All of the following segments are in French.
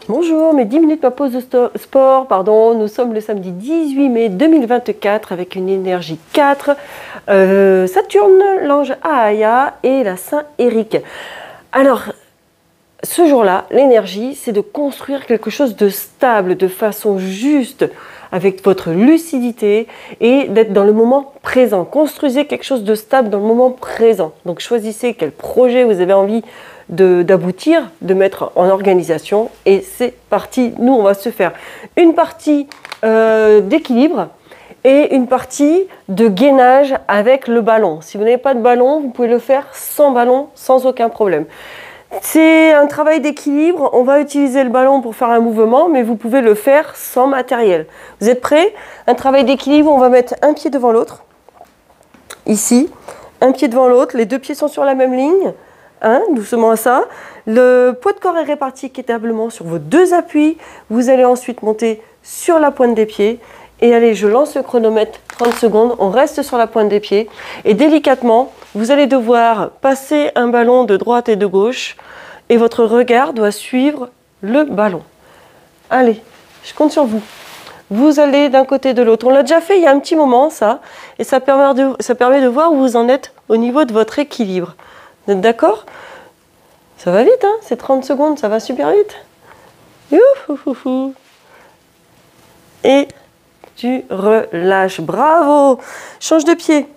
Bonjour, mes 10 minutes ma pause de sport, pardon, nous sommes le samedi 18 mai 2024 avec une énergie 4, Saturne, l'ange Ahaya et la Saint Éric. Alors, ce jour-là, l'énergie, c'est de construire quelque chose de stable, de façon juste, avec votre lucidité et d'être dans le moment présent. Construisez quelque chose de stable dans le moment présent. Donc, choisissez quel projet vous avez envie d'aboutir, de mettre en organisation et c'est parti. Nous, on va se faire une partie d'équilibre et une partie de gainage avec le ballon. Si vous n'avez pas de ballon, vous pouvez le faire sans ballon, sans aucun problème. C'est un travail d'équilibre, on va utiliser le ballon pour faire un mouvement, mais vous pouvez le faire sans matériel. Vous êtes prêts? Un travail d'équilibre, on va mettre un pied devant l'autre, ici, un pied devant l'autre, les deux pieds sont sur la même ligne. Doucement à ça. Le poids de corps est réparti équitablement sur vos deux appuis. Vous allez ensuite monter sur la pointe des pieds. Et allez, je lance le chronomètre, 30 secondes. On reste sur la pointe des pieds. Et délicatement, vous allez devoir passer un ballon de droite et de gauche. Et votre regard doit suivre le ballon. Allez, je compte sur vous. Vous allez d'un côté de l'autre. On l'a déjà fait il y a un petit moment, ça. Et ça permet de voir où vous en êtes au niveau de votre équilibre. Vous êtes d'accord? Ça va vite, hein? C'est 30 secondes, ça va super vite. Youhouhou. Et tu relâches. Bravo! Change de pied.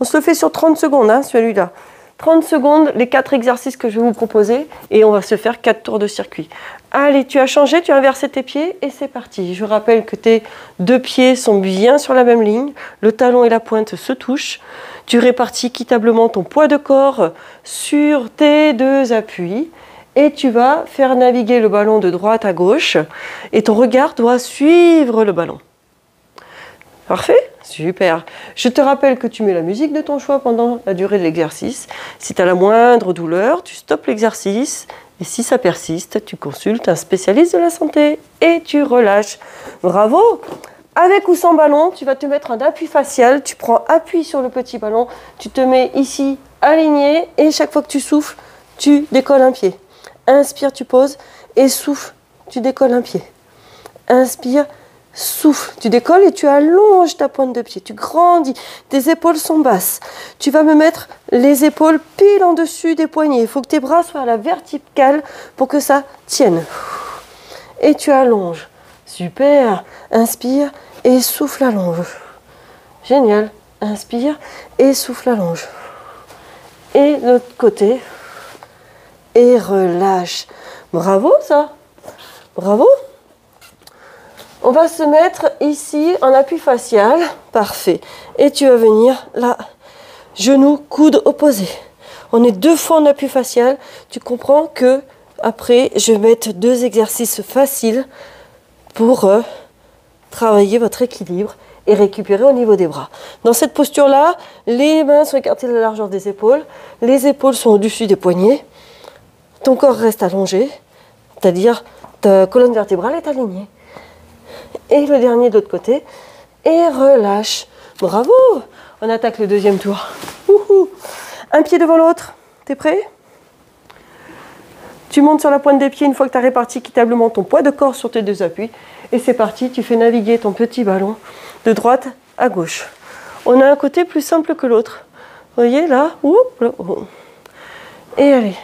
On se le fait sur 30 secondes, hein, celui-là. 30 secondes, les 4 exercices que je vais vous proposer. Et on va se faire 4 tours de circuit. Allez, tu as changé, tu as inversé tes pieds et c'est parti. Je rappelle que tes deux pieds sont bien sur la même ligne. Le talon et la pointe se touchent. Tu répartis équitablement ton poids de corps sur tes deux appuis et tu vas faire naviguer le ballon de droite à gauche et ton regard doit suivre le ballon. Parfait? Super. Je te rappelle que tu mets la musique de ton choix pendant la durée de l'exercice. Si tu as la moindre douleur, tu stoppes l'exercice et si ça persiste, tu consultes un spécialiste de la santé et tu relâches. Bravo! Avec ou sans ballon, tu vas te mettre un appui facial, tu prends appui sur le petit ballon, tu te mets ici aligné et chaque fois que tu souffles, tu décolles un pied. Inspire, tu poses et souffle, tu décolles un pied. Inspire, souffle, tu décolles et tu allonges ta pointe de pied, tu grandis, tes épaules sont basses. Tu vas me mettre les épaules pile en dessus des poignets. Il faut que tes bras soient à la verticale pour que ça tienne. Et tu allonges. Super. Inspire et souffle, allonge. Génial. Inspire et souffle, allonge. Et de l'autre côté. Et relâche. Bravo ça. Bravo. On va se mettre ici en appui facial. Parfait. Et tu vas venir là. Genoux, coudes opposés. On est deux fois en appui facial. Tu comprends que après, je vais mettre deux exercices faciles pour travailler votre équilibre et récupérer au niveau des bras. Dans cette posture-là, les mains sont écartées à la largeur des épaules, les épaules sont au-dessus des poignets, ton corps reste allongé, c'est-à-dire ta colonne vertébrale est alignée. Et le dernier de l'autre côté, et relâche. Bravo! On attaque le deuxième tour. Ouhou. Un pied devant l'autre, t'es prêt? Tu montes sur la pointe des pieds une fois que tu as réparti équitablement ton poids de corps sur tes deux appuis. Et c'est parti, tu fais naviguer ton petit ballon de droite à gauche. On a un côté plus simple que l'autre. Vous voyez là? Et allez,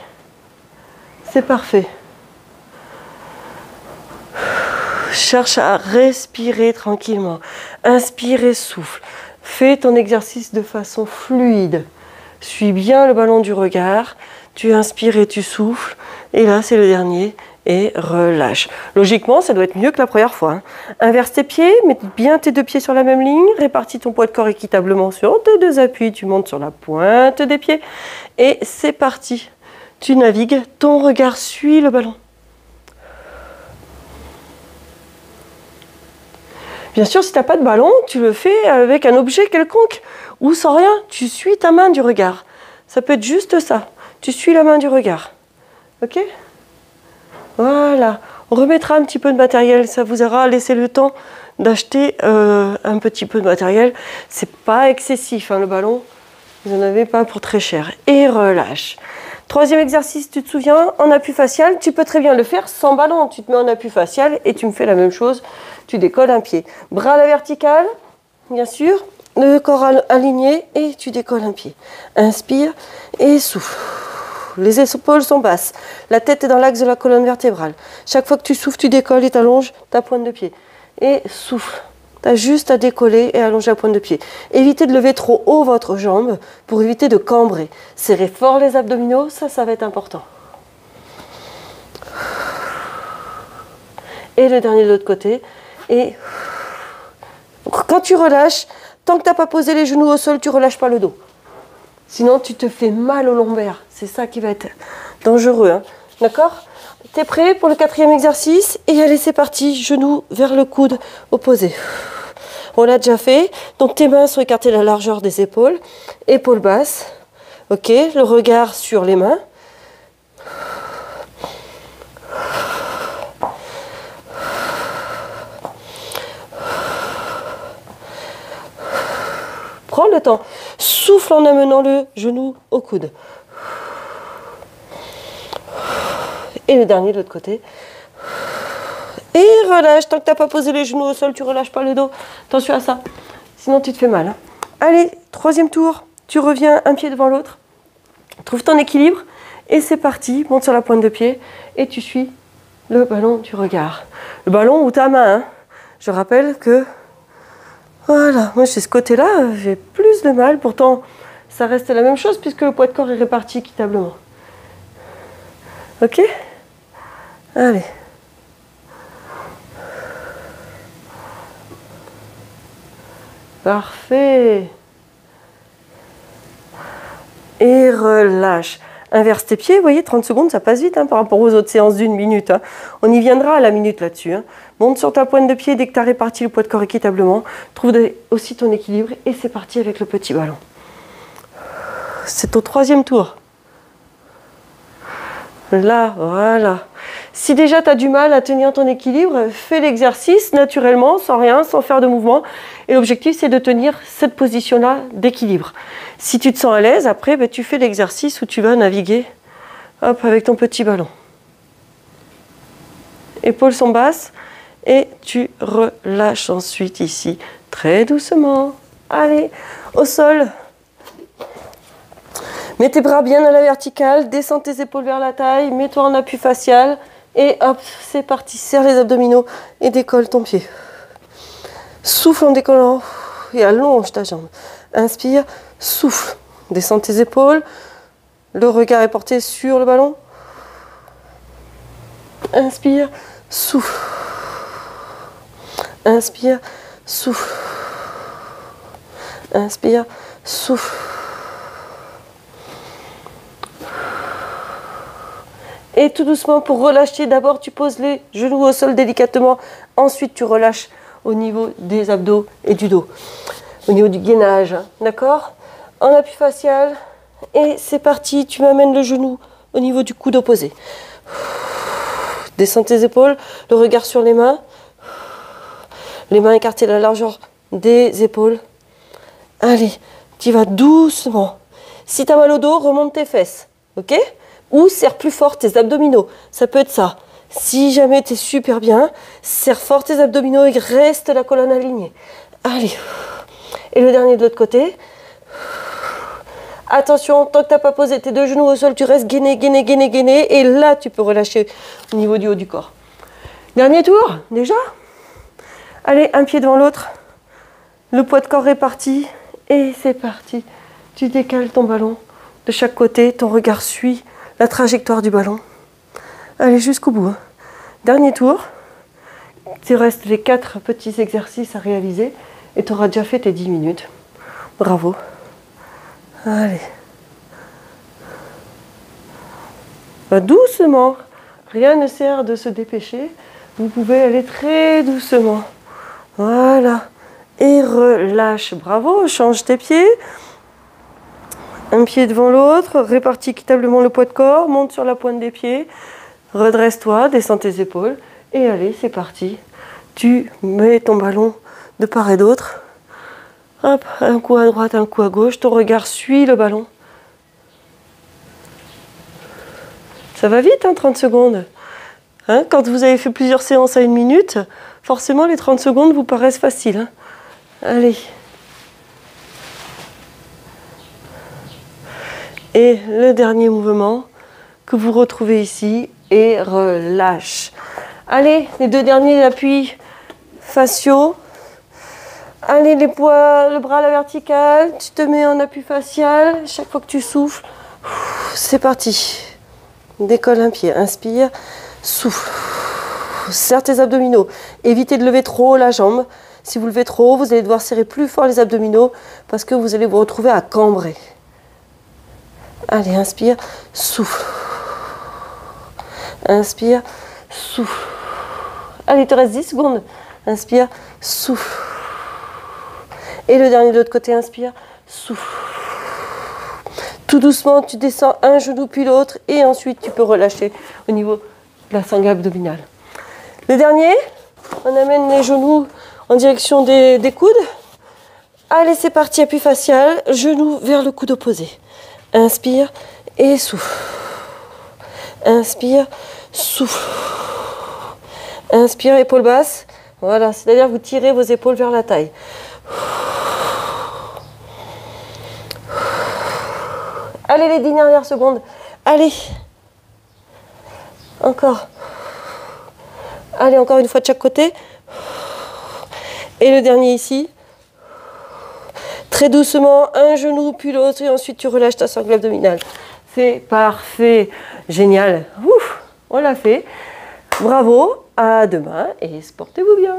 c'est parfait. Cherche à respirer tranquillement. Inspire et souffle. Fais ton exercice de façon fluide. Suis bien le ballon du regard. Tu inspires et tu souffles. Et là, c'est le dernier. Et relâche. Logiquement, ça doit être mieux que la première fois. Inverse tes pieds, mets bien tes deux pieds sur la même ligne, répartis ton poids de corps équitablement sur tes deux appuis, tu montes sur la pointe des pieds et c'est parti. Tu navigues, ton regard suit le ballon. Bien sûr, si tu n'as pas de ballon, tu le fais avec un objet quelconque ou sans rien, tu suis ta main du regard. Ça peut être juste ça, tu suis la main du regard. Ok ? Voilà, on remettra un petit peu de matériel, ça vous aura laissé le temps d'acheter un petit peu de matériel. C'est pas excessif, hein, le ballon. Vous n'en avez pas pour très cher. Et relâche. Troisième exercice, tu te souviens, en appui facial, tu peux très bien le faire sans ballon. Tu te mets en appui facial et tu me fais la même chose. Tu décolles un pied. Bras à la verticale, bien sûr. Le corps aligné et tu décolles un pied. Inspire et souffle. Les épaules sont basses. La tête est dans l'axe de la colonne vertébrale. Chaque fois que tu souffles, tu décolles et tu allonges ta pointe de pied. Et souffle. Tu as juste à décoller et allonger la pointe de pied. Évitez de lever trop haut votre jambe pour éviter de cambrer. Serrez fort les abdominaux, ça va être important. Et le dernier de l'autre côté. Et quand tu relâches, tant que tu n'as pas posé les genoux au sol, tu ne relâches pas le dos. Sinon, tu te fais mal au lombaire. C'est ça qui va être dangereux. Hein. D'accord ? Tu es prêt pour le quatrième exercice? Et allez, c'est parti. Genoux vers le coude opposé. On l'a déjà fait. Donc, tes mains sont écartées à la largeur des épaules. Épaules basses. Ok, le regard sur les mains. Prends le temps. Souffle en amenant le genou au coude. Et le dernier de l'autre côté. Et relâche. Tant que tu n'as pas posé les genoux au sol, tu ne relâches pas le dos. Attention à ça. Sinon, tu te fais mal. Hein. Allez, troisième tour. Tu reviens un pied devant l'autre. Trouve ton équilibre. Et c'est parti. Monte sur la pointe de pied. Et tu suis le ballon du regard. Le ballon ou ta main. Hein. Je rappelle que... Voilà, moi j'ai ce côté-là, j'ai plus de mal, pourtant ça reste la même chose puisque le poids de corps est réparti équitablement. Ok? Allez. Parfait. Et relâche. Inverse tes pieds, vous voyez, 30 secondes, ça passe vite hein, par rapport aux autres séances d'une minute. Hein. On y viendra à la minute là-dessus. Hein. Monte sur ta pointe de pied dès que tu as réparti le poids de corps équitablement. Trouve aussi ton équilibre et c'est parti avec le petit ballon. C'est au troisième tour. Là, voilà. Si déjà tu as du mal à tenir ton équilibre, fais l'exercice naturellement, sans rien, sans faire de mouvement. Et l'objectif, c'est de tenir cette position-là d'équilibre. Si tu te sens à l'aise, après, ben, tu fais l'exercice où tu vas naviguer hop, avec ton petit ballon. Épaules sont basses et tu relâches ensuite ici, très doucement. Allez, au sol. Mets tes bras bien à la verticale, descends tes épaules vers la taille, mets-toi en appui facial et hop, c'est parti. Serre les abdominaux et décolle ton pied. Souffle en décollant et allonge ta jambe. Inspire, souffle, descends tes épaules, le regard est porté sur le ballon. Inspire, souffle. Inspire, souffle. Inspire, souffle. Et tout doucement, pour relâcher, d'abord tu poses les genoux au sol délicatement, ensuite tu relâches au niveau des abdos et du dos, au niveau du gainage, d'accord? En appui facial, et c'est parti, tu m'amènes le genou au niveau du coude opposé. Descends tes épaules, le regard sur les mains écartées à la largeur des épaules. Allez, tu vas doucement. Si tu as mal au dos, remonte tes fesses, ok? Ou serre plus fort tes abdominaux, ça peut être ça. Si jamais tu es super bien, serre fort tes abdominaux et reste la colonne alignée. Allez, et le dernier de l'autre côté. Attention, tant que tu n'as pas posé tes deux genoux au sol, tu restes gainé, gainé, gainé, gainé. Et là, tu peux relâcher au niveau du haut du corps. Dernier tour, déjà. Allez, un pied devant l'autre. Le poids de corps réparti. Et c'est parti. Tu décales ton ballon de chaque côté. Ton regard suit la trajectoire du ballon. Allez, jusqu'au bout. Hein. Dernier tour. Il te reste les 4 petits exercices à réaliser. Et tu auras déjà fait tes 10 minutes. Bravo. Allez. Doucement. Rien ne sert de se dépêcher. Vous pouvez aller très doucement. Voilà. Et relâche. Bravo. Change tes pieds. Un pied devant l'autre. Répartis équitablement le poids de corps. Monte sur la pointe des pieds. Redresse-toi. Descends tes épaules. Et allez, c'est parti. Tu mets ton ballon de part et d'autre. Hop, un coup à droite, un coup à gauche. Ton regard suit le ballon. Ça va vite, hein, 30 secondes. Hein, quand vous avez fait plusieurs séances à 1 minute, forcément les 30 secondes vous paraissent faciles. Hein. Allez. Et le dernier mouvement que vous retrouvez ici et relâche. Allez, les 2 derniers appuis faciaux. Allez, le bras à la verticale. Tu te mets en appui facial. Chaque fois que tu souffles, c'est parti. Décolle un pied. Inspire, souffle. Serre tes abdominaux. Évitez de lever trop haut la jambe. Si vous levez trop haut, vous allez devoir serrer plus fort les abdominaux parce que vous allez vous retrouver à cambrer. Allez, inspire, souffle. Inspire, souffle. Allez, il te reste 10 secondes. Inspire, souffle. Et le dernier de l'autre côté, inspire, souffle. Tout doucement, tu descends un genou puis l'autre et ensuite tu peux relâcher au niveau de la sangle abdominale. Le dernier, on amène les genoux en direction des coudes. Allez, c'est parti, appui facial, genou vers le coude opposé. Inspire et souffle. Inspire, souffle. Inspire, épaule basse. Voilà, c'est-à-dire que vous tirez vos épaules vers la taille. Allez, les 10 dernières secondes. Allez. Encore. Allez, encore une fois de chaque côté. Et le dernier ici. Très doucement, un genou puis l'autre et ensuite tu relâches ta sangle abdominale. C'est parfait. Génial. Ouf, on l'a fait. Bravo. À demain et portez-vous bien.